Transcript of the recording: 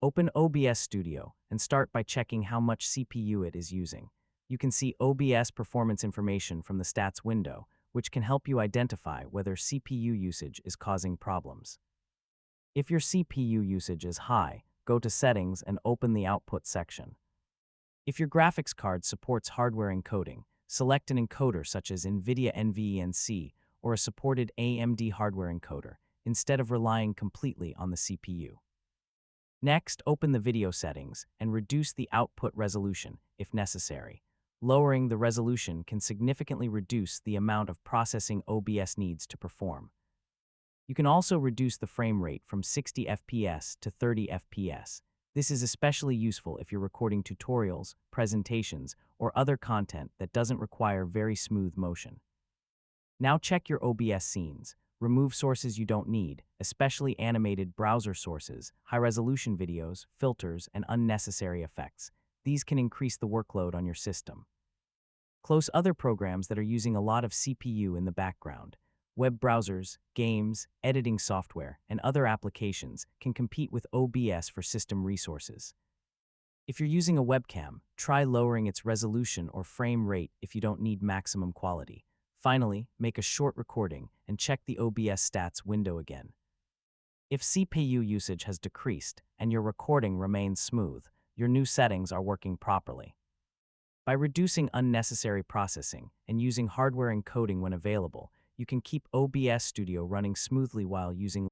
Open OBS Studio and start by checking how much CPU it is using. You can see OBS performance information from the stats window, which can help you identify whether CPU usage is causing problems. If your CPU usage is high, go to Settings and open the Output section. If your graphics card supports hardware encoding, select an encoder such as NVIDIA NVENC or a supported AMD hardware encoder, instead of relying completely on the CPU. Next, open the video settings and reduce the output resolution if necessary. Lowering the resolution can significantly reduce the amount of processing OBS needs to perform. You can also reduce the frame rate from 60 FPS to 30 FPS. This is especially useful if you're recording tutorials, presentations, or other content that doesn't require very smooth motion. Now check your OBS scenes. Remove sources you don't need, especially animated browser sources, high-resolution videos, filters, and unnecessary effects. These can increase the workload on your system. Close other programs that are using a lot of CPU in the background. Web browsers, games, editing software, and other applications can compete with OBS for system resources. If you're using a webcam, try lowering its resolution or frame rate if you don't need maximum quality. Finally, make a short recording and check the OBS stats window again. If CPU usage has decreased and your recording remains smooth, your new settings are working properly. By reducing unnecessary processing and using hardware encoding when available, you can keep OBS Studio running smoothly while using